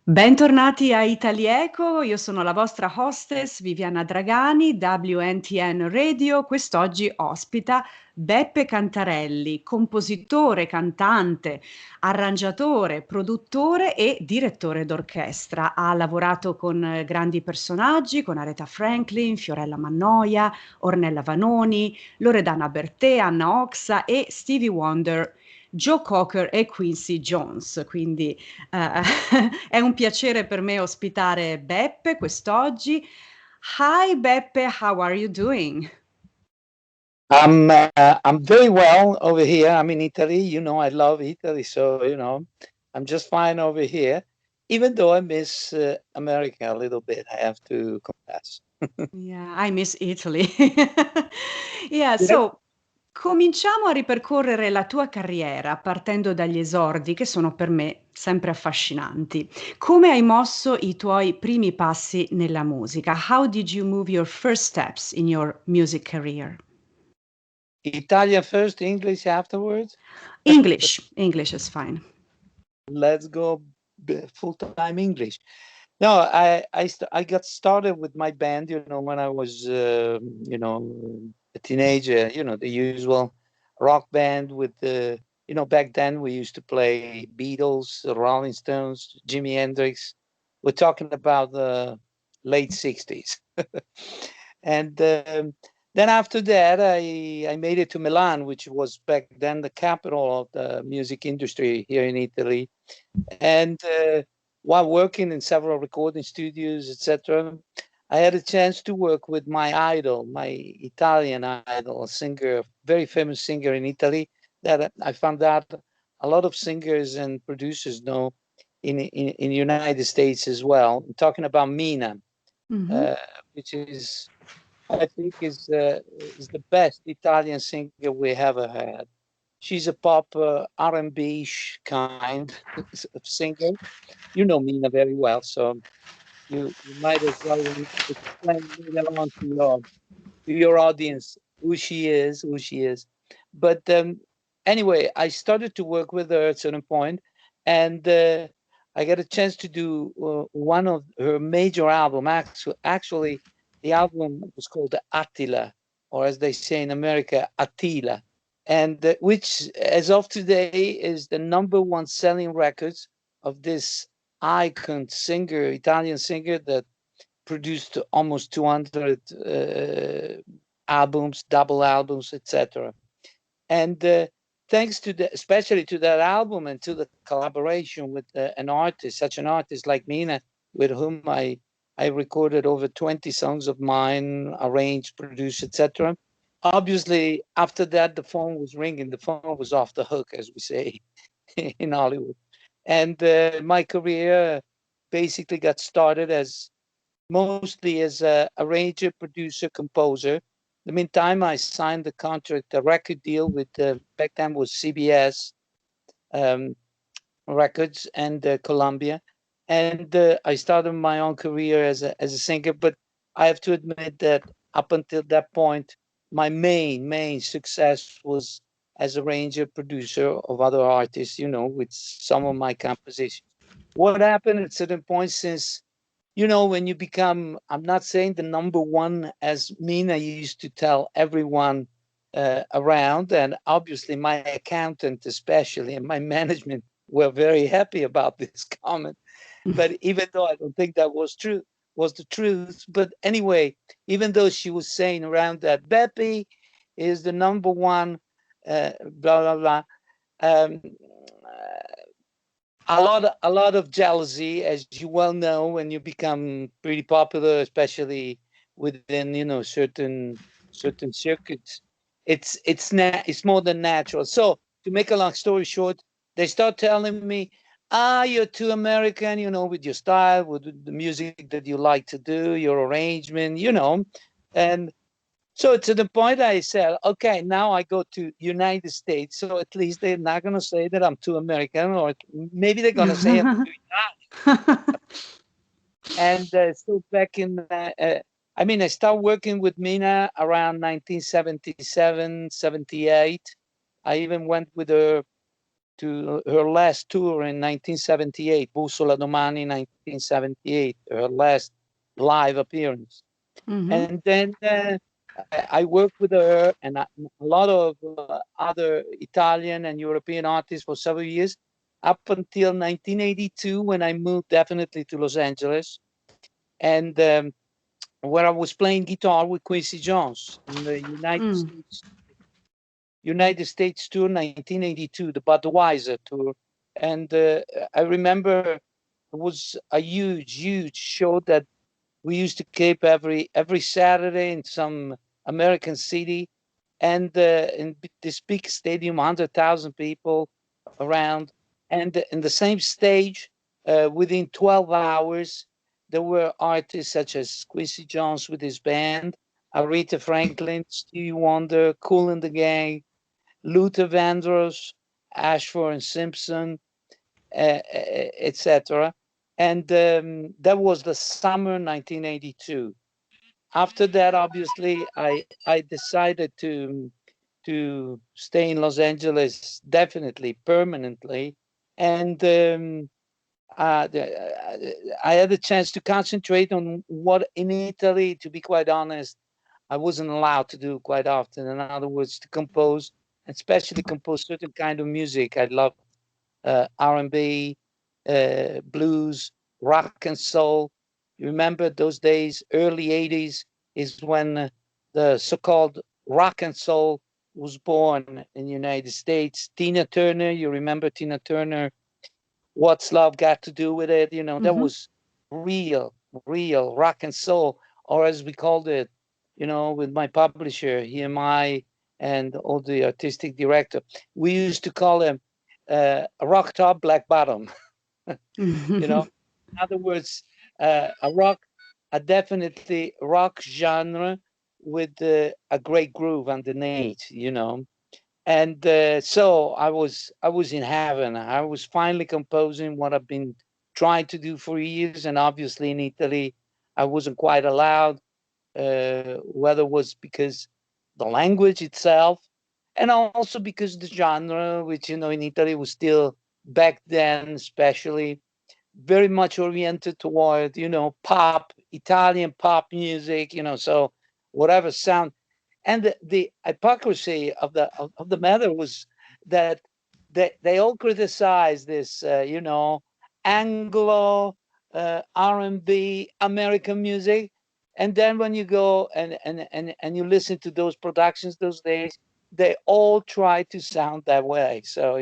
Bentornati a Itali-Echo, io sono la vostra hostess Viviana Dragani, WNTN Radio. Quest'oggi ospita Beppe Cantarelli, compositore, cantante, arrangiatore, produttore e direttore d'orchestra. Ha lavorato con grandi personaggi, con Aretha Franklin, Fiorella Mannoia, Ornella Vanoni, Loredana Bertè, Anna Oxa e Stevie Wonder, Joe Cocker e Quincy Jones. Quindi è un piacere per me ospitare Beppe quest'oggi. Hi Beppe, how are you doing? I'm very well over here. I'm in Italy. I love Italy, so I'm just fine over here. Even though I miss America a little bit, I have to confess. Yeah, I miss Italy. Yeah, Yeah. so cominciamo a ripercorrere la tua carriera partendo dagli esordi che sono per me sempre affascinanti. Come hai mosso i tuoi primi passi nella musica? How did you move your first steps in your music career? Italian first, English afterwards. English is fine. Let's go full-time English. No, I got started with my band, when I was, a teenager. The usual rock band with back then we used to play Beatles, the Rolling Stones, Jimi Hendrix. We're talking about the late '60s, and then after that, I made it to Milan, which was back then the capital of the music industry here in Italy, and while working in several recording studios, etc., I had a chance to work with my idol, my Italian idol, a singer, very famous singer in Italy that I found out a lot of singers and producers know in the United States as well. I'm talking about Mina, Mhm. uh, which is I think is the best Italian singer we ever had. She's a pop R&B kind of singer. You know Mina very well, so you might as well explain later on to your audience who she is. But anyway, I started to work with her at a certain point, and I got a chance to do one of her major album. Actually, the album was called Attila, or as they say in America, Attila, and which, as of today, is the number one selling records of this icon singer, Italian singer that produced almost 200 albums, double albums, etc. And thanks to especially to that album and to the collaboration with an artist, such an artist like Mina, with whom I recorded over 20 songs of mine, arranged, produced, etc. Obviously, after that, the phone was ringing. The phone was off the hook, as we say in Hollywood. And my career basically got started as mostly as a arranger, producer, composer. In the meantime, I signed the contract, a record deal with back then was CBS um, Records and Columbia, and I started my own career as a singer. But I have to admit that up until that point, my main success was as arranger, producer of other artists. With some of my compositions. What happened at certain points since when you become, I'm not saying the number one, as Mina used to tell everyone around, and obviously my accountant especially and my management were very happy about this comment. But even though I don't think that was the truth. But anyway, even though she was saying around that Beppe is the number one, blah blah blah. Um, a lot of jealousy, as you well know, when you become pretty popular, especially within certain circuits. It's more than natural. So to make a long story short, they start telling me, you're too American, with your style, with the music that you like to do, your arrangement, and so to the point I said, okay, now I go to United States, so at least they're not going to say that I'm too American, or maybe they're going to say I'm too Italian. And so back in, I started working with Mina around 1977, 78. I even went with her to her last tour in 1978, Bussola Domani 1978, her last live appearance. And then I worked with her and a lot of other Italian and European artists for several years, up until 1982, when I moved definitely to Los Angeles, and where I was playing guitar with Quincy Jones in the United States tour, 1982, the Budweiser tour. And I remember it was a huge show that we used to keep every Saturday in some American city, and in this big stadium, 100,000 people around, and in the same stage, within 12 hours, there were artists such as Quincy Jones with his band, Aretha Franklin, Stevie Wonder, Kool and the Gang, Luther Vandross, Ashford and Simpson, etc. And that was the summer 1982. After that, obviously, I decided to stay in Los Angeles definitely, permanently, and I had a chance to concentrate on what in Italy, to be quite honest, I wasn't allowed to do quite often. In other words, to compose, especially compose certain kind of music. I love R&B, blues, rock and soul. You remember those days, early 80s is when the so-called rock and soul was born in the United States. Tina Turner, you remember Tina Turner, What's Love Got to Do with It? You know, that was real rock and soul, or as we called it, you know, with my publisher, EMI, and all the artistic director, we used to call him a rock top, black bottom. You know, in other words, a definitely rock genre with a great groove underneath, you know. And so I was in heaven. I was finally composing what I've been trying to do for years, and obviously in Italy, I wasn't quite allowed. Whether it was because the language itself, and also because the genre, which you know in Italy was still back then, especially very much oriented toward pop, Italian pop music. So whatever sound. And the hypocrisy of the matter was that they all criticized this, Anglo R&B American music, and then when you go and you listen to those productions those days, they all try to sound that way. So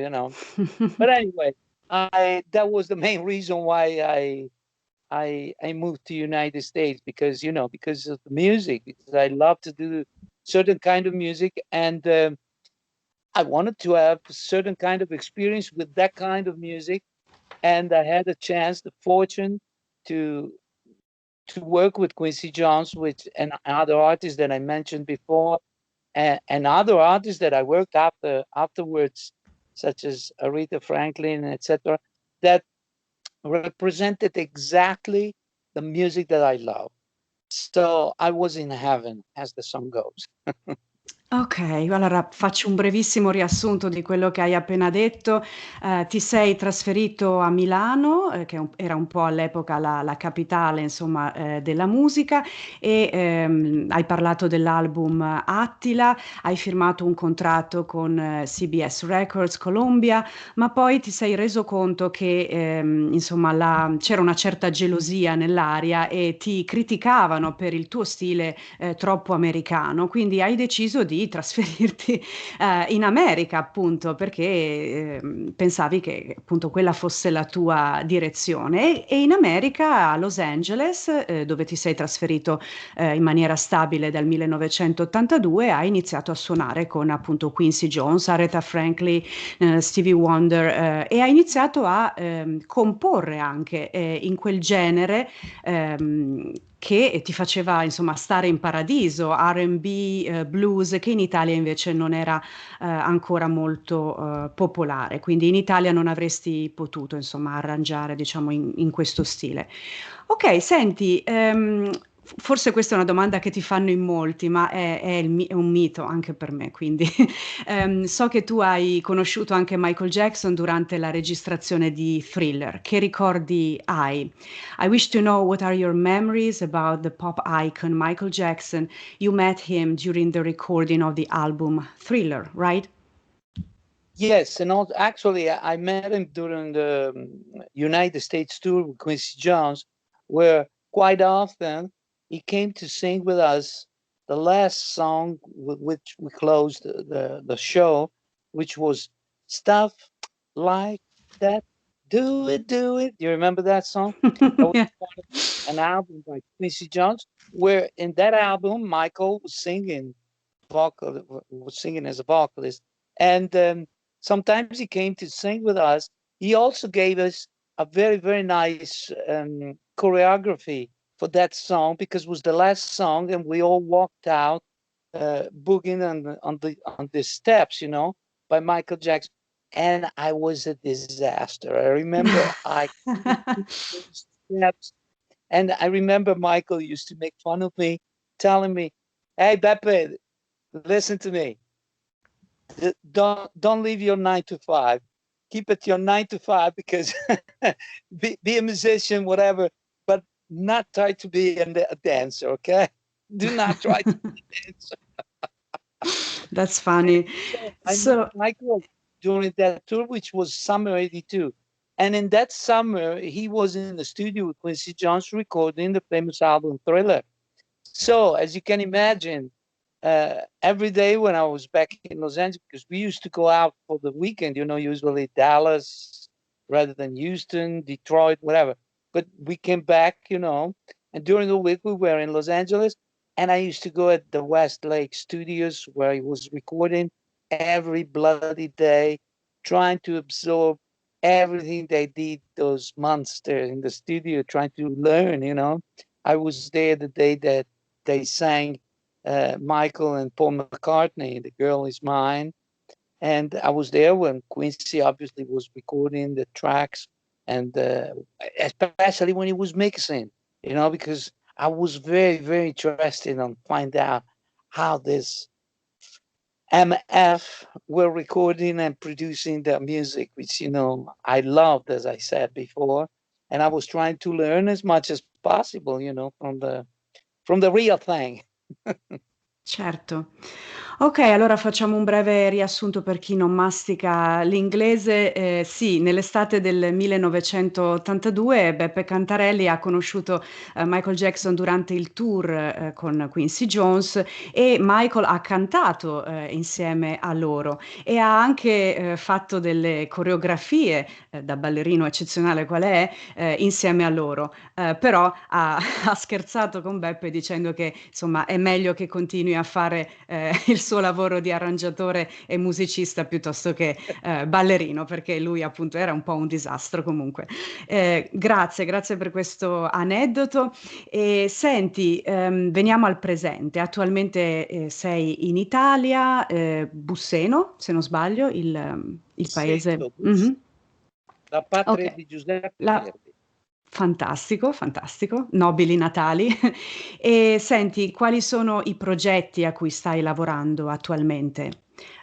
but anyway, that was the main reason why I moved to United States, because because of the music, because I love to do certain kind of music, and I wanted to have a certain kind of experience with that kind of music, and I had a chance, the fortune to work with Quincy Jones, and other artists that I mentioned before, and other artists that I worked afterwards, such as Aretha Franklin, etc., that represented exactly the music that I love. So I was in heaven, as the song goes. Okay, allora faccio un brevissimo riassunto di quello che hai appena detto. Ti sei trasferito a Milano, che era un po' all'epoca la capitale, insomma, della musica, e hai parlato dell'album Attila, hai firmato un contratto con CBS Records Columbia, ma poi ti sei reso conto che insomma c'era una certa gelosia nell'aria e ti criticavano per il tuo stile troppo americano, quindi hai deciso di trasferirti in America, appunto, perché pensavi che appunto quella fosse la tua direzione, e in America, a Los Angeles, dove ti sei trasferito in maniera stabile dal 1982, hai iniziato a suonare con appunto Quincy Jones, Aretha Franklin, Stevie Wonder, e hai iniziato a comporre anche in quel genere che ti faceva insomma stare in paradiso, R&B, blues, che in Italia invece non era ancora molto popolare, quindi in Italia non avresti potuto insomma arrangiare, diciamo, in questo stile. Ok, senti, Forse questa è una domanda che ti fanno in molti, ma è un mito anche per me, quindi so che tu hai conosciuto anche Michael Jackson durante la registrazione di Thriller. Che ricordi hai? I wish to know what are your memories about the pop icon Michael Jackson. You met him during the recording of the album Thriller, right? Yes, and also actually I met him during the United States tour with Quincy Jones, where quite often he came to sing with us the last song with which we closed the show, which was Stuff Like That. Do it, do it. You remember that song? That was Yeah. part of an album by Quincy Jones, where in that album Michael was singing was singing as a vocalist, and sometimes he came to sing with us. He also gave us a very, very nice choreography for that song because it was the last song, and we all walked out boogieing on the steps, by Michael Jackson. And I was a disaster. I remember I those steps, and I remember Michael used to make fun of me, telling me, "Hey, Beppe, listen to me. Don't leave your 9 to 5. Keep it your 9 to 5 because be a musician, whatever, but not try to be a dancer. Okay, do not try to be a dancer." That's funny. So I met So, Michael during that tour, which was summer '82. And in that summer, he was in the studio with Quincy Jones recording the famous album Thriller. So, as you can imagine, every day when I was back in Los Angeles, because we used to go out for the weekend, usually Dallas rather than Houston, Detroit, whatever. But we came back, and during the week we were in Los Angeles, and I used to go at the West Lake Studios where he was recording every bloody day, trying to absorb everything they did, those monsters in the studio, trying to learn. I was there the day that they sang Michael and Paul McCartney, "The Girl Is Mine." And I was there when Quincy obviously was recording the tracks, and especially when he was mixing, because I was very, very interested in find out how this MF were recording and producing their music, which, I loved, as I said before. And I was trying to learn as much as possible, from the real thing. certo. Okay, allora facciamo un breve riassunto per chi non mastica l'inglese. Sì, nell'estate del 1982 Beppe Cantarelli ha conosciuto, Michael Jackson durante il tour, con Quincy Jones e Michael ha cantato, insieme a loro e ha anche, fatto delle coreografie, da ballerino eccezionale qual è, insieme a loro. Però ha ha scherzato con Beppe dicendo che, insomma, è meglio che continui a fare, il suo lavoro di arrangiatore e musicista piuttosto che, ballerino, perché lui appunto era un po' un disastro comunque. Grazie per questo aneddoto. E senti, veniamo al presente. Attualmente, sei in Italia, Busseno, se non sbaglio, il paese. Busseto, Mh-mh. la patria Okay. di Giuseppe La Verdi. Fantastico, fantastico, nobili natali. E senti, quali sono i progetti a cui stai lavorando attualmente?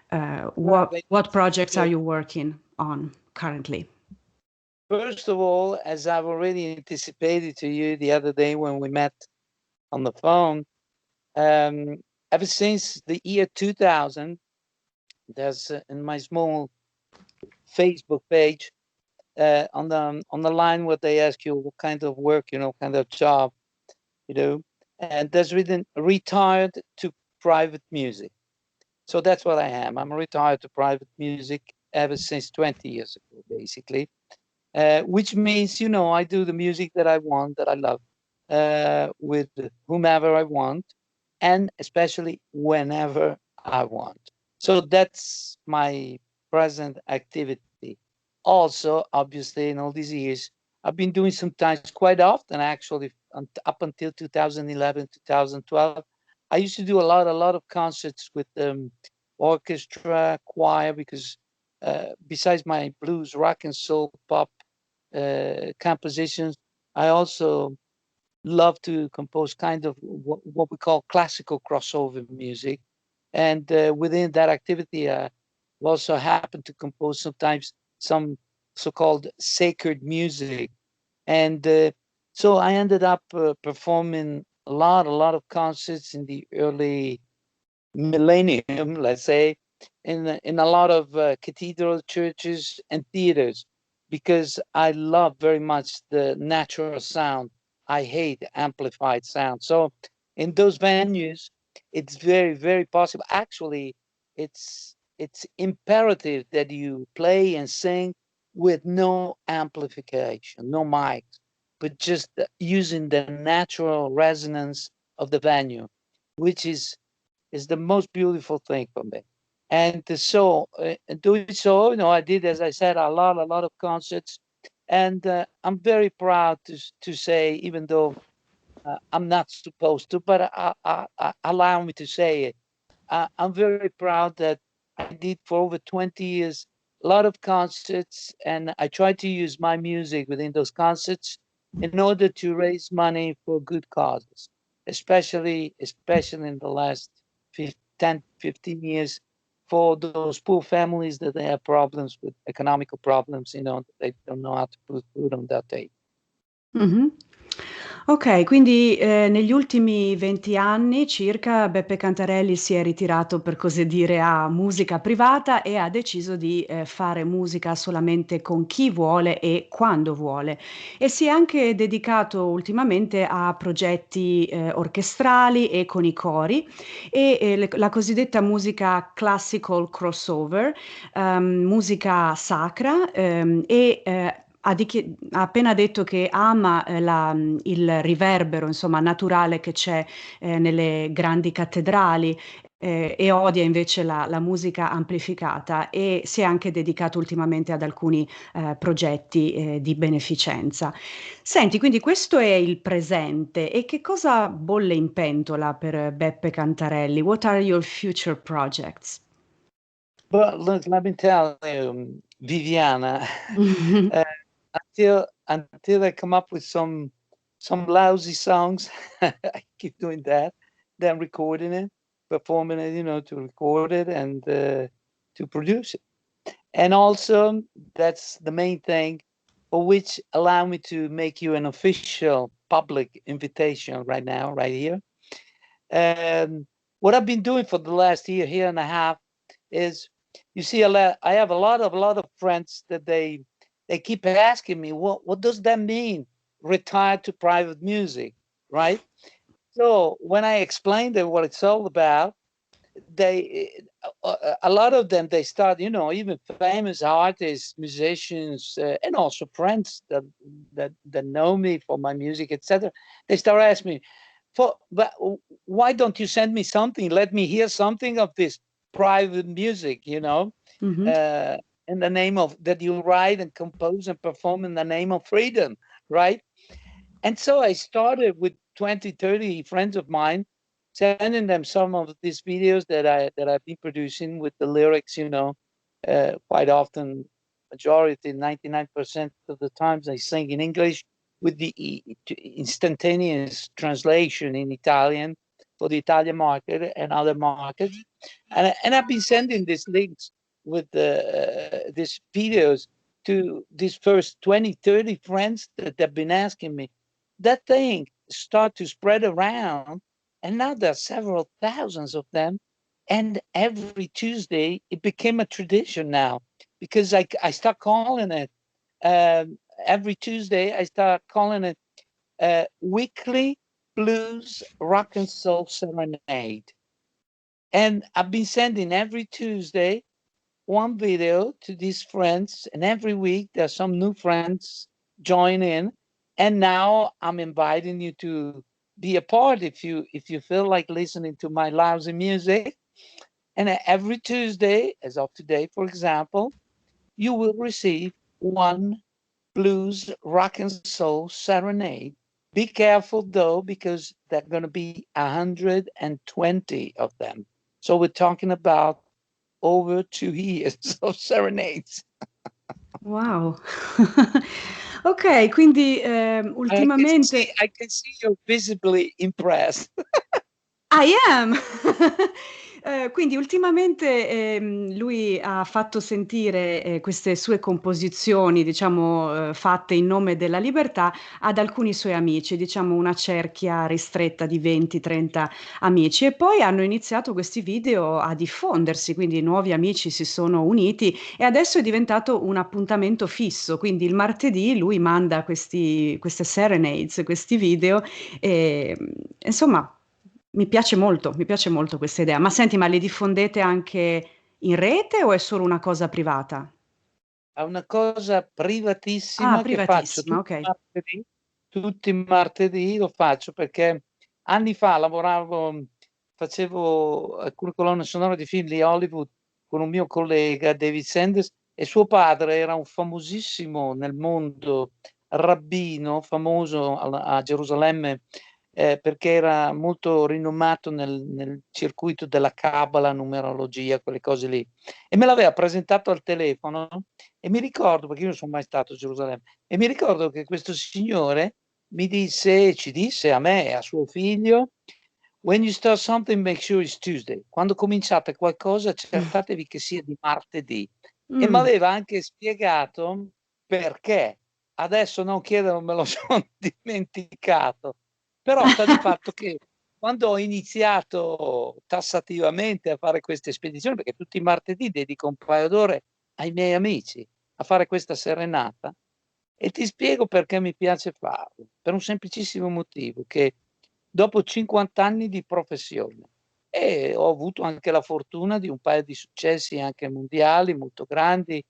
Guarda, What projects are innanzitutto, you working on currently? first of all, as I've already anticipated to you the other day when we met on the phone, um, ever since the year 2000, there's in my small Facebook page on the line where they ask you what kind of work, kind of job, you know, and there's written retired to private music. So that's what I am. I'm retired to private music ever since 20 years ago, basically, which means, I do the music that I want, that I love, with whomever I want, and especially whenever I want. So that's my present activity. Also, obviously, in all these years, I've been doing sometimes quite often, actually, up until 2011, 2012. I used to do a lot of concerts with orchestra, choir, because besides my blues, rock and soul, pop compositions, I also love to compose kind of what we call classical crossover music. And within that activity, I also happen to compose sometimes some so-called sacred music. And so I ended up performing a lot of concerts in the early millennium, let's say, in a lot of cathedral churches and theaters, because I love very much the natural sound. I hate amplified sound. So in those venues, it's very possible. Actually, it's imperative that you play and sing with no amplification, no mics, but just using the natural resonance of the venue, which is the most beautiful thing for me. And so, doing so, I did, as I said, a lot of concerts, and I'm very proud to say, even though I'm not supposed to, but allow me to say it. I'm very proud that I did for over 20 years a lot of concerts, and I try to use my music within those concerts in order to raise money for good causes, especially in the last 10, 15 years, for those poor families that they have problems with economical problems, they don't know how to put food on their table. Mh-mh. Okay, quindi, negli ultimi 20 anni circa Beppe Cantarelli si è ritirato, per così dire, a musica privata e ha deciso di, fare musica solamente con chi vuole e quando vuole. E si è anche dedicato ultimamente a progetti, orchestrali e con i cori e, la cosiddetta musica classical crossover, musica sacra, ha appena detto che ama, il riverbero, insomma, naturale che c'è, nelle grandi cattedrali, e odia invece la musica amplificata e si è anche dedicato ultimamente ad alcuni, progetti, di beneficenza. Senti, quindi questo è il presente e che cosa bolle in pentola per Beppe Cantarelli? What are your future projects? But look, let me tell you, Viviana, uh, until I come up with some lousy songs, I keep doing that, then recording it, performing it, to record it and to produce it. And also, that's the main thing for which allow me to make you an official public invitation right now, right here. What I've been doing for the last year and a half is, you see, I have a lot of friends that they keep asking me, what does that mean? Retire to private music, right? So when I explain them what it's all about, they a lot of them, they start, even famous artists, musicians, and also friends that know me for my music, etc. They start asking me, but why don't you send me something? Let me hear something of this private music, Mh-mh. in the name of that you write and compose and perform in the name of freedom, right? And so I started with 20, 30 friends of mine, sending them some of these videos that I've been producing with the lyrics, quite often, majority, 99% of the times I sing in English with the instantaneous translation in Italian for the Italian market and other markets. And I've been sending these links with these videos to these first 20, 30 friends that have been asking me. That thing start to spread around, and now there are several thousands of them. And every Tuesday, it became a tradition now, because I start calling it, every Tuesday, I start calling it Weekly Blues Rock and Soul Serenade. And I've been sending every Tuesday one video to these friends, and every week there's some new friends join in. And now I'm inviting you to be a part if you feel like listening to my lousy music. And every Tuesday, as of today, for example, you will receive one blues rock and soul serenade. Be careful though, because there are going to be 120 of them. So we're talking about over 2 years of serenades. Wow. Ok, quindi ultimamente... I can see you're visibly impressed. I am! Quindi ultimamente, lui ha fatto sentire, queste sue composizioni, diciamo, fatte in nome della libertà, ad alcuni suoi amici, diciamo una cerchia ristretta di 20, 30 amici, e poi hanno iniziato questi video a diffondersi, quindi nuovi amici si sono uniti e adesso è diventato un appuntamento fisso, quindi il martedì lui manda queste serenades, questi video e, insomma, mi piace molto questa idea. Ma senti, ma le diffondete anche in rete o è solo una cosa privata? È una cosa Ah, privatissima che faccio privatissima, ok. tutti i martedì lo faccio perché anni fa facevo alcune colonne sonore di film di Hollywood con un mio collega David Sanders e suo padre era un famosissimo nel mondo rabbino, famoso a Gerusalemme, perché era molto rinomato nel circuito della Cabala, numerologia, quelle cose lì. E me l'aveva presentato al telefono e mi ricordo, perché io non son mai stato a Gerusalemme, e mi ricordo che questo signore ci disse a me e a suo figlio: "When you start something, make sure it's Tuesday." Quando cominciate qualcosa accertatevi che sia di martedì. E Mm. m'aveva anche spiegato perché. Adesso non chiederlo, me lo son dimenticato. Però sta di fatto che quando ho iniziato tassativamente a fare queste spedizioni, perché tutti i martedì dedico un paio d'ore ai miei amici a fare questa serenata, e ti spiego perché mi piace farlo. Per un semplicissimo motivo, che dopo 50 anni di professione ho avuto anche la fortuna di un paio di successi anche mondiali molto grandi,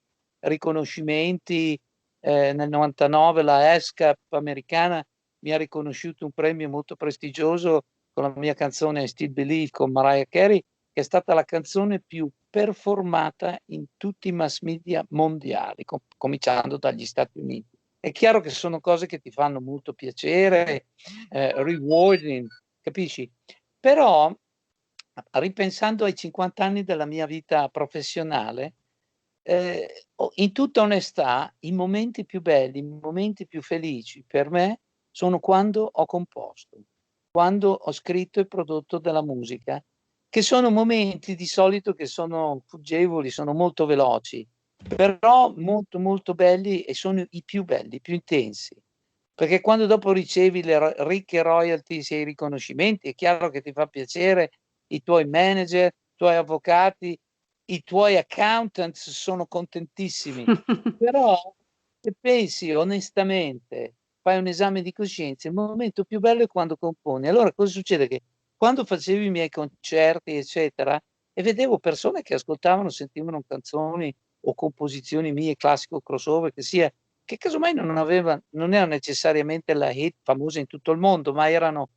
riconoscimenti, nel '99 la ESCAP americana mi ha riconosciuto un premio molto prestigioso con la mia canzone "I Still Believe" con Mariah Carey, che è stata la canzone più performata in tutti i mass media mondiali, cominciando dagli Stati Uniti. È chiaro che sono cose che ti fanno molto piacere, rewarding, capisci? Però, ripensando ai 50 anni della mia vita professionale, o in tutta onestà, i momenti più belli, i momenti più felici per me sono quando ho composto, quando ho scritto e prodotto della musica, che sono momenti di solito che sono fuggevoli, sono molto veloci, però molto, molto belli e sono i più belli, i più intensi. Perché quando dopo ricevi le ricche royalties e i riconoscimenti, è chiaro che ti fa piacere, i tuoi manager, i tuoi avvocati, i tuoi accountants sono contentissimi. Però se pensi onestamente, fai un esame di coscienza, il momento più bello è quando componi. Allora cosa succede? Che quando facevo i miei concerti, eccetera, e vedevo persone che ascoltavano, sentivano canzoni o composizioni mie, classico crossover che sia, che casomai non era necessariamente la hit famosa in tutto il mondo, ma erano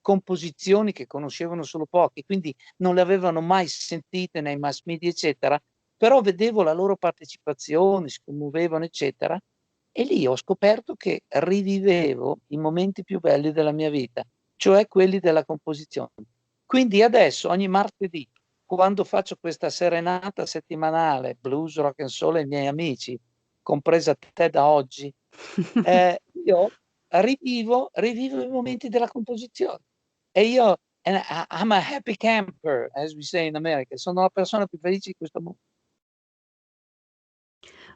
composizioni che conoscevano solo pochi, quindi non le avevano mai sentite nei mass media, eccetera, però vedevo la loro partecipazione, si commuovevano, eccetera, e lì ho scoperto che rivivevo i momenti più belli della mia vita, cioè quelli della composizione. Quindi adesso ogni martedì, quando faccio questa serenata settimanale, blues, rock and soul ai miei amici, compresa te da oggi, io rivivo i momenti della composizione. E io I'm a happy camper, as we say in America. Sono la persona più felice di questo mondo.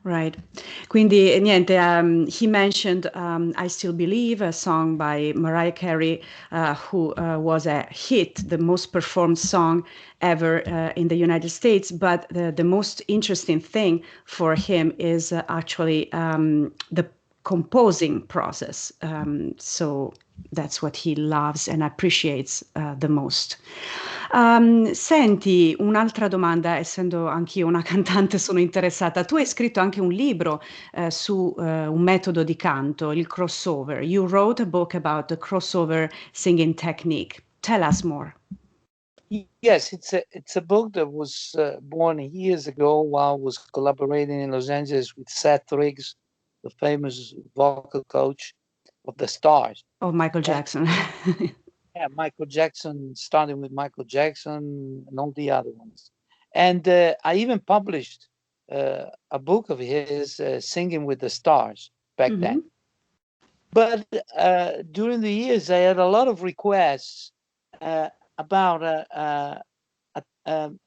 Right. Quindi niente, he mentioned I Still Believe, a song by Mariah Carey, who was a hit, the most performed song ever in the United States. But the most interesting thing for him is actually the composing process. So that's what he loves and appreciates the most. Senti, un'altra domanda, essendo anch'io una cantante, sono interessata. Tu hai scritto anche un libro su un metodo di canto, il crossover. You wrote a book about the crossover singing technique. Tell us more. Yes, it's a book that was born years ago while I was collaborating in Los Angeles with Seth Riggs, the famous vocal coach of the Stars. Oh, Michael And Jackson. yeah, Michael Jackson, starting with Michael Jackson and all the other ones. And I even published a book of his, Singing with the Stars, back then. Mhm. But during the years, I had a lot of requests about a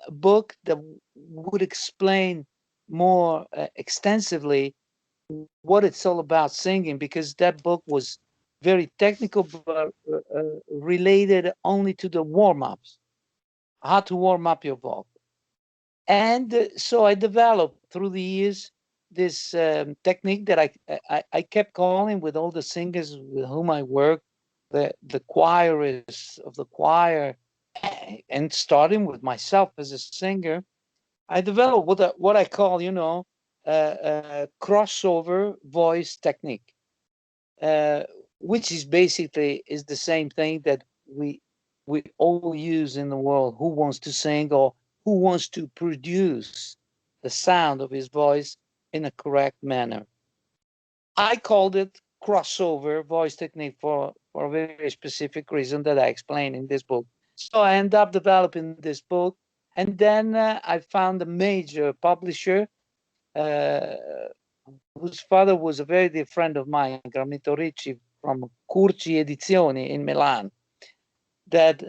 book that would explain more extensively what it's all about singing, because that book was very technical, but related only to the warm-ups, how to warm up your vocal. And so I developed through the years this technique that I kept calling with all the singers with whom I work, the choirists of the choir, and starting with myself as a singer. I developed what I call, crossover voice technique, which is basically is the same thing that we all use in the world. Who wants to sing, or who wants to produce the sound of his voice in a correct manner? I called it crossover voice technique for a very specific reason that I explain in this book. So I ended up developing this book, and then I found a major publisher uh, whose father was a very dear friend of mine, Gramito Ricci from Curci Edizioni in Milan, that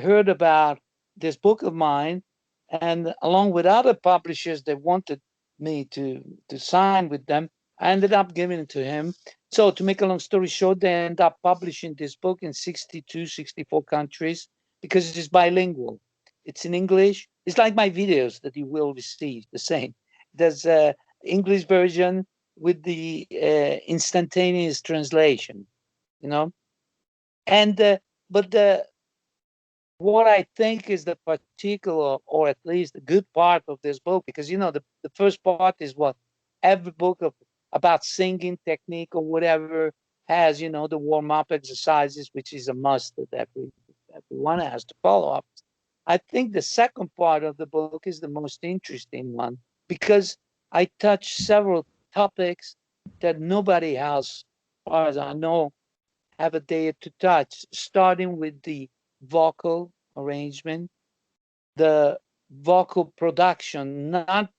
heard about this book of mine, and along with other publishers that wanted me to sign with them, I ended up giving it to him. So to make a long story short, they end up publishing this book in 62, 64 countries, because it is bilingual. It's in English. It's like my videos that you will receive, the same. There's a English version with the instantaneous translation, and but what I think is the particular, or at least the good part of this book, because the first part is what every book about singing technique or whatever has, the warm-up exercises, which is a must that everyone has to follow up. I think the second part of the book is the most interesting one, because I touch several topics that nobody else, as far as I know, have a day to touch, starting with the vocal arrangement, the vocal production, not,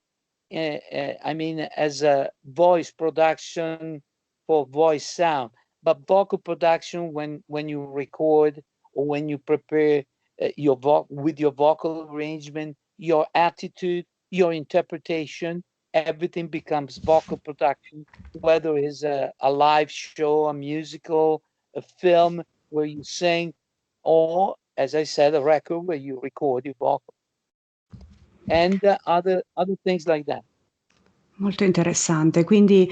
I mean, as a voice production for voice sound, but vocal production when you record, or when you prepare with your vocal arrangement, your attitude, your interpretation, everything becomes vocal production, whether it's a live show, a musical, a film where you sing, or, as I said, a record where you record your vocal, and other things like that. Molto interessante. Quindi,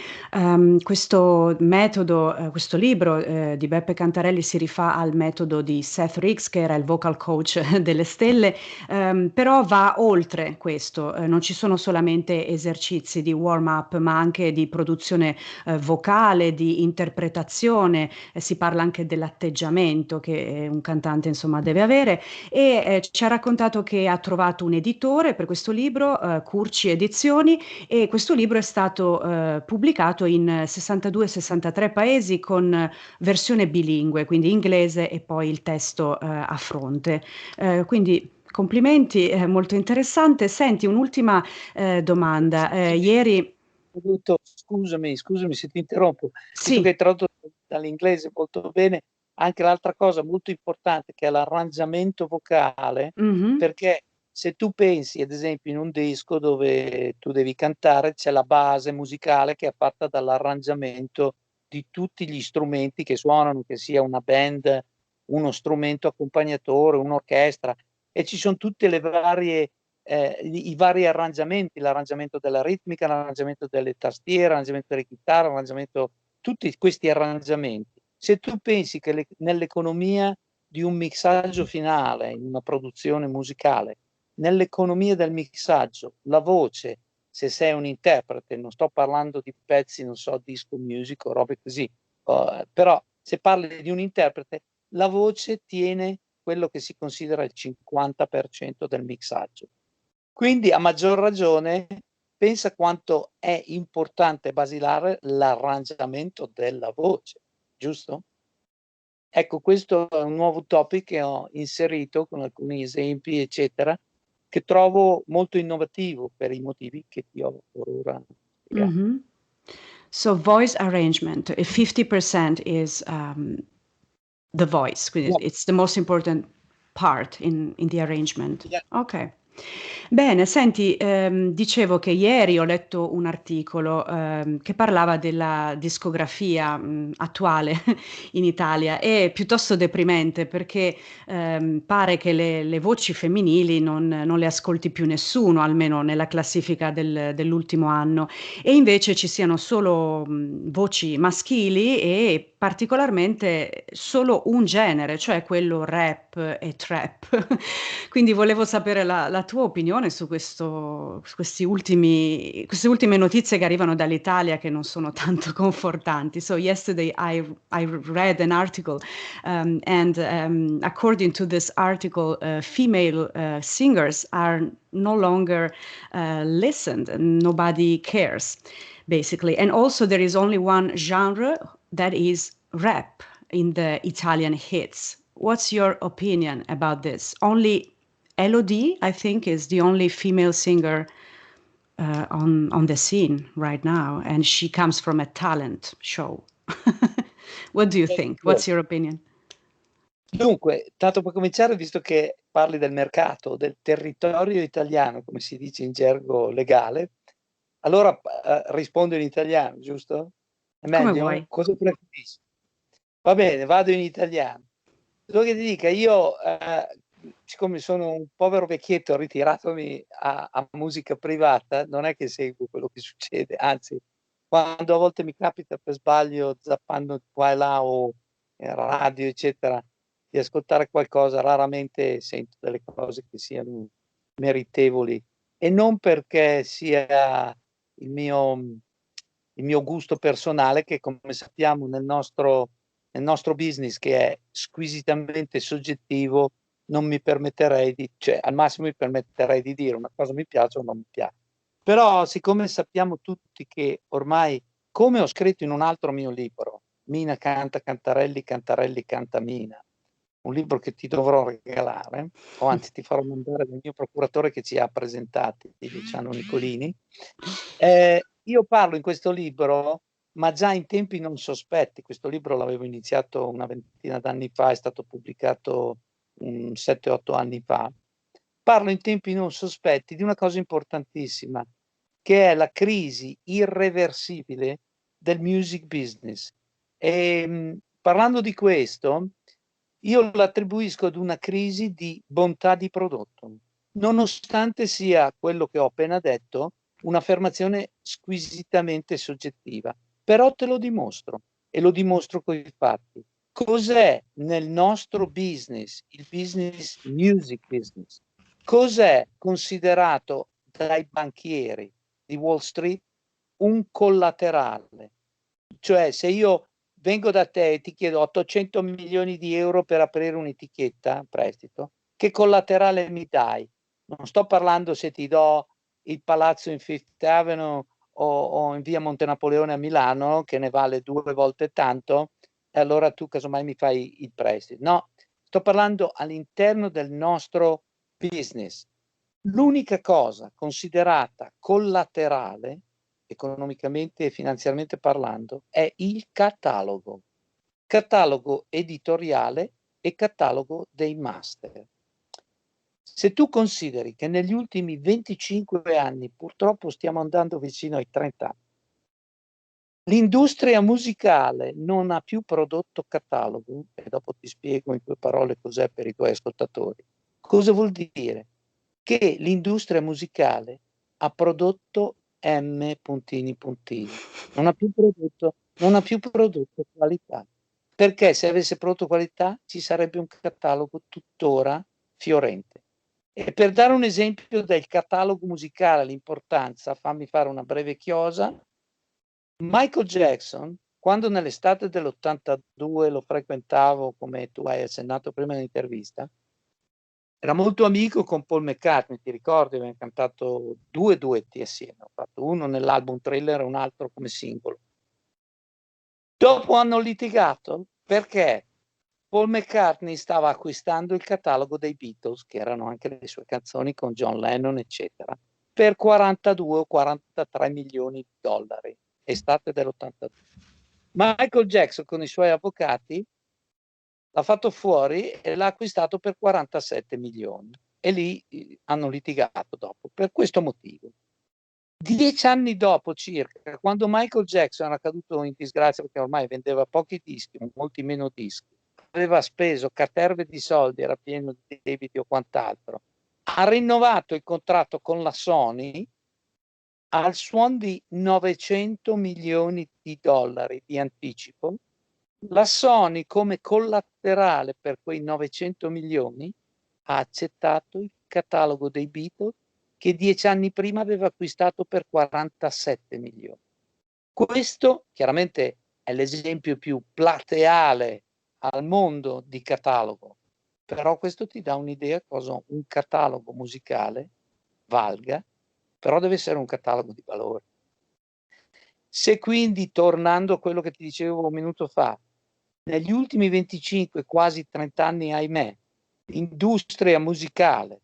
questo metodo questo libro, di Beppe Cantarelli si rifà al metodo di Seth Riggs, che era il vocal coach delle stelle, però va oltre questo. Non ci sono solamente esercizi di warm up, ma anche di produzione, vocale, di interpretazione, si parla anche dell'atteggiamento che, un cantante insomma deve avere, e, ci ha raccontato che ha trovato un editore per questo libro, Curci Edizioni, e questo libro è stato pubblicato in 62-63 paesi con versione bilingue, quindi inglese e poi il testo a fronte. Quindi complimenti, molto interessante. Senti, un'ultima domanda. Ieri... Scusami se ti interrompo, visto che Sì. hai tradotto dall'inglese molto bene, anche l'altra cosa molto importante, che è l'arrangiamento vocale, Mhm. perché se tu pensi, ad esempio, in un disco dove tu devi cantare, c'è la base musicale che è fatta dall'arrangiamento di tutti gli strumenti che suonano, che sia una band, uno strumento accompagnatore, un'orchestra, e ci sono tutte le varie i vari arrangiamenti, l'arrangiamento della ritmica, l'arrangiamento delle tastiere, l'arrangiamento delle chitarre, l'arrangiamento, tutti questi arrangiamenti. Se tu pensi che nell'economia di un mixaggio finale, in una produzione musicale, nell'economia del mixaggio, la voce, se sei un interprete, non sto parlando di pezzi, non so, disco music o robe così, però se parli di un interprete, la voce tiene quello che si considera il 50% del mixaggio. Quindi, a maggior ragione, pensa quanto è importante e basilare l'arrangiamento della voce, giusto? Ecco, questo è un nuovo topic che ho inserito con alcuni esempi, eccetera, che trovo molto innovativo per i motivi che ti ho por ora spiegato. Mh-mh. So voice arrangement, if 50% is the voice, quindi Yeah, it's the most important part in the arrangement. yeah. Ok. Bene, senti, dicevo che ieri ho letto un articolo che parlava della discografia attuale in Italia. È piuttosto deprimente perché pare che le voci femminili non le ascolti più nessuno, almeno nella classifica dell'ultimo anno, e invece ci siano solo voci maschili e particolarmente solo un genere, cioè quello rap e trap. Quindi volevo sapere la tua opinione su questo, su queste ultime notizie che arrivano dall'Italia che non sono tanto confortanti. So yesterday I read an article and according to this article, female singers are no longer listened and nobody cares, basically. And also there is only one genre that is rap in the Italian hits. What's your opinion about this? Only Elodie, I think, is the only female singer on the scene right now, and she comes from a talent show. What do you think? What's your opinion? Dunque, tanto per cominciare, visto che parli del mercato, del territorio italiano, come si dice in gergo legale, allora rispondo in italiano, giusto? È Come meglio? vuoi? Cosa preferisci? Va bene, vado in italiano. Quello che ti dica, io, siccome sono un povero vecchietto ritiratomi a musica privata, non è che seguo quello che succede, anzi, quando a volte mi capita per sbaglio, zappando qua e là o radio, eccetera, di ascoltare qualcosa, raramente sento delle cose che siano meritevoli e non perché sia il mio gusto personale, che come sappiamo nel nostro business, che è squisitamente soggettivo, non mi permetterei cioè al massimo mi permetterei di dire una cosa mi piace o non mi piace. Però siccome sappiamo tutti che ormai, come ho scritto in un altro mio libro, Mina canta Cantarelli, Cantarelli canta Mina, un libro che ti dovrò regalare, o anzi ti farò mandare dal mio procuratore che ci ha presentati, di Luciano Nicolini. Io parlo in questo libro, ma già in tempi non sospetti. Questo libro l'avevo iniziato una ventina d'anni fa, è stato pubblicato 7-8 anni fa. Parlo in tempi non sospetti di una cosa importantissima, che è la crisi irreversibile del music business. Parlando di questo, io l'attribuisco ad una crisi di bontà di prodotto, nonostante sia quello che ho appena detto un'affermazione squisitamente soggettiva. Però te lo dimostro e lo dimostro con i fatti. Cos'è nel nostro business, il business, music business, cos'è considerato dai banchieri di Wall Street un collaterale? Cioè, se io vengo da te e ti chiedo 800 milioni di euro per aprire un'etichetta, prestito, che collaterale mi dai? Non sto parlando se ti do il palazzo in Fifth Avenue o in via Monte Napoleone a Milano, che ne vale 2 volte tanto, e allora tu casomai mi fai il prestito. No, sto parlando all'interno del nostro business. L'unica cosa considerata collaterale, economicamente e finanziariamente parlando, è il catalogo editoriale e catalogo dei master. Se tu consideri che negli ultimi 25 anni, purtroppo stiamo andando vicino ai 30 anni, l'industria musicale non ha più prodotto catalogo, e dopo ti spiego in 2 parole cos'è per i tuoi ascoltatori. Cosa vuol dire? Che l'industria musicale ha prodotto M puntini puntini, non ha più prodotto qualità, perché se avesse prodotto qualità ci sarebbe un catalogo tuttora fiorente. E per dare un esempio del catalogo musicale, l'importanza, fammi fare una breve chiosa. Michael Jackson, quando nell'estate dell'82 lo frequentavo, come tu hai accennato prima nell'intervista, era molto amico con Paul McCartney, ti ricordi? Abbiamo cantato 2 duetti assieme, ho fatto uno nell'album Thriller e un altro come singolo. Dopo hanno litigato perché Paul McCartney stava acquistando il catalogo dei Beatles, che erano anche le sue canzoni con John Lennon, eccetera, per 42 o 43 milioni di dollari. estate dell'82. Michael Jackson con i suoi avvocati l'ha fatto fuori e l'ha acquistato per 47 milioni e lì hanno litigato dopo per questo motivo. 10 anni dopo circa, quando Michael Jackson era caduto in disgrazia perché ormai vendeva pochi dischi, molti meno dischi, aveva speso caterve di soldi, era pieno di debiti o quant'altro, ha rinnovato il contratto con la Sony al suon di 900 milioni di dollari di anticipo. La Sony, come collaterale per quei 900 milioni, ha accettato il catalogo dei Beatles che 10 anni prima aveva acquistato per 47 milioni. Questo chiaramente è l'esempio più plateale al mondo di catalogo, però questo ti dà un'idea cosa un catalogo musicale valga, però deve essere un catalogo di valore. Se quindi, tornando a quello che ti dicevo un minuto fa, negli ultimi 25, quasi 30 anni, ahimè, industria musicale,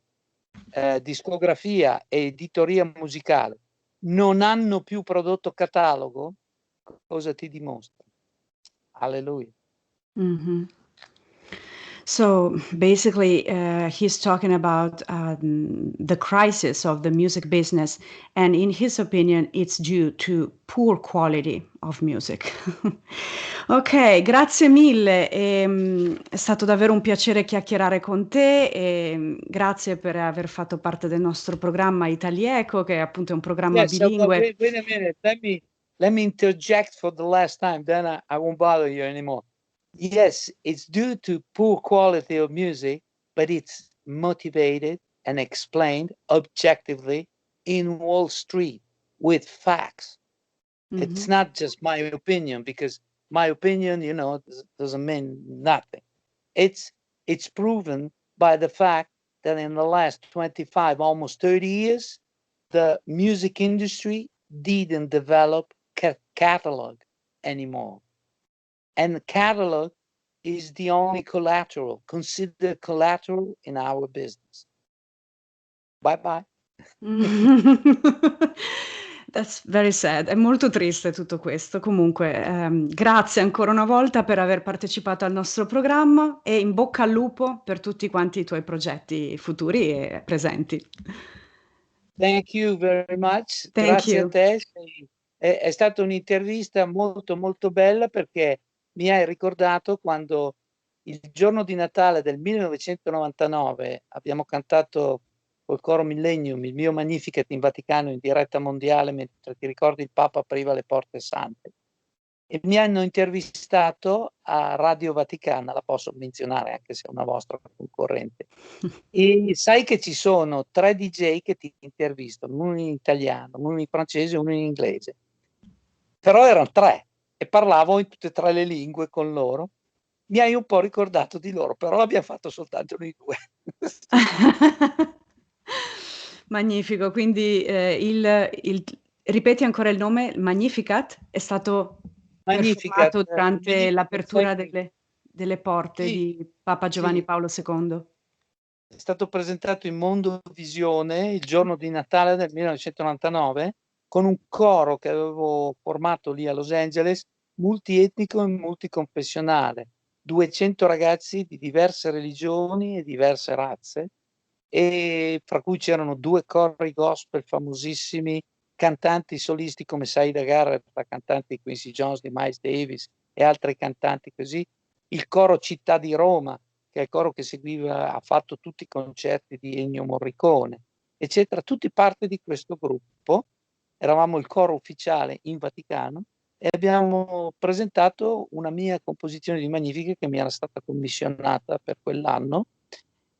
discografia e editoria musicale non hanno più prodotto catalogo, cosa ti dimostra? Alleluia. Mm-hmm. So basically, he's talking about the crisis of the music business, and in his opinion, it's due to poor quality of music. Ok, grazie mille. È stato davvero un piacere chiacchierare con te e grazie per aver fatto parte del nostro programma Itali-Echo, che appunto è un programma Yes, so, but bilingue. wait a minute. Let me interject for the last time. Then I won't bother you anymore. Yes, it's due to poor quality of music, but it's motivated and explained objectively in Wall Street with facts. It's not just my opinion, because my opinion, doesn't mean nothing. It's proven by the fact that in the last 25, almost 30 years, the music industry didn't develop catalog anymore. And catalog is the only collateral, considered collateral in our business. Bye bye. That's very sad. È molto triste tutto questo. Comunque, grazie ancora una volta per aver partecipato al nostro programma e in bocca al lupo per tutti quanti i tuoi progetti futuri e presenti. Thank you very much. Thank Grazie a you. te. È stata un'intervista molto molto bella perché mi hai ricordato quando il giorno di Natale del 1999 abbiamo cantato col coro Millennium il mio Magnificat in Vaticano in diretta mondiale mentre ti ricordi il Papa apriva le porte sante e mi hanno intervistato a Radio Vaticana, la posso menzionare anche se è una vostra concorrente. E sai che ci sono 3 DJ che ti intervistano, uno in italiano, uno in francese e uno in inglese. Però erano 3 e parlavo in tutte e 3 le lingue con loro. Mi hai un po' ricordato di loro, però l'abbiamo fatto soltanto noi 2. Magnifico, quindi ripeti ancora il nome, Magnificat, è stato Magnificat, performato durante l'apertura sai che delle porte sì, di Papa Giovanni sì. Paolo II. È stato presentato in Mondovisione il giorno di Natale del 1999 con un coro che avevo formato lì a Los Angeles, multietnico e multiconfessionale, 200 ragazzi di diverse religioni e diverse razze, e fra cui c'erano 2 cori gospel famosissimi, cantanti solisti come Saida Garrett, la cantante di Quincy Jones, di Miles Davis e altri cantanti così, il coro Città di Roma, che è il coro che seguiva, ha fatto tutti i concerti di Ennio Morricone, eccetera, tutti parte di questo gruppo. Eravamo il coro ufficiale in Vaticano e abbiamo presentato una mia composizione di Magnificat che mi era stata commissionata per quell'anno.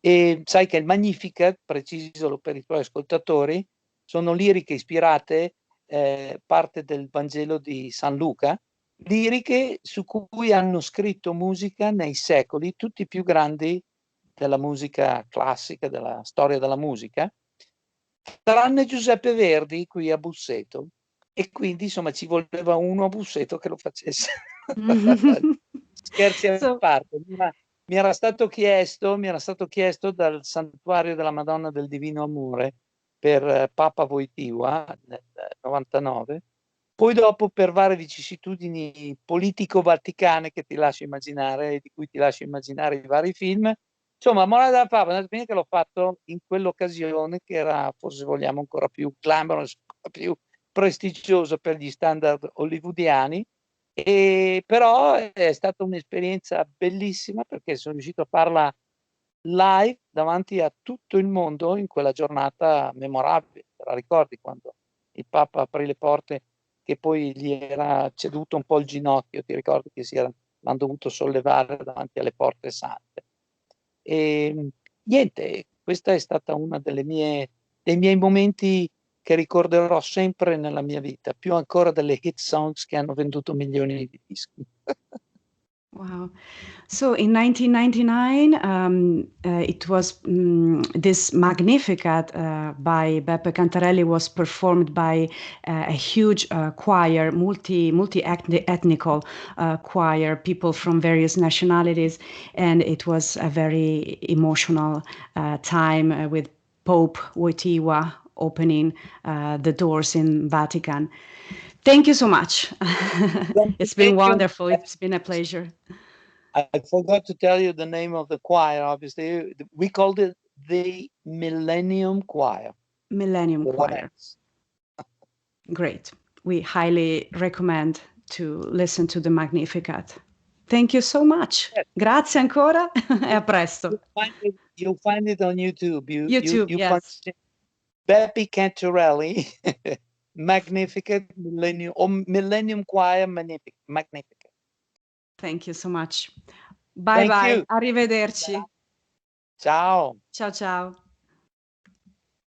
E sai che il Magnificat, precisalo per i tuoi ascoltatori, sono liriche ispirate, parte del Vangelo di San Luca, liriche su cui hanno scritto musica nei secoli tutti i più grandi della musica classica, della storia della musica, tranne Giuseppe Verdi qui a Busseto, e quindi insomma ci voleva uno a Busseto che lo facesse. Scherzi a So, parte, mi era stato chiesto dal Santuario della Madonna del Divino Amore per Papa Wojtyła nel 99 Poi dopo, per varie vicissitudini politico-vaticane che ti lascio immaginare, di cui ti lascio immaginare i vari film, insomma, morale della favola, che l'ho fatto in quell'occasione che era, forse vogliamo, ancora più glamorous, ancora più prestigioso per gli standard hollywoodiani, e però è stata un'esperienza bellissima perché sono riuscito a farla live davanti a tutto il mondo in quella giornata memorabile. Te la ricordi quando il Papa aprì le porte, che poi gli era ceduto un po' il ginocchio, ti ricordi che l'hanno dovuto sollevare davanti alle porte sante. E niente, questa è stata una dei miei momenti che ricorderò sempre nella mia vita, più ancora delle hit songs che hanno venduto milioni di dischi. Wow. So in 1999, it was this Magnificat by Beppe Cantarelli was performed by a huge choir, multi-ethnical choir, people from various nationalities, and it was a very emotional time with Pope Wojtyła opening the doors in Vatican. Thank you so much. It's been wonderful. It's been a pleasure. I forgot to tell you the name of the choir, obviously. We called it the Millennium Choir. Millennium Choir. Great. We highly recommend to listen to the Magnificat. Thank you so much. Yes. Grazie ancora e a presto. You'll find it on YouTube. YouTube, yes. Beppe Cantarelli, Magnificat Millennium, or Millennium Choir Magnificat. Thank you so much. Bye bye. Arrivederci. Ciao. Ciao ciao.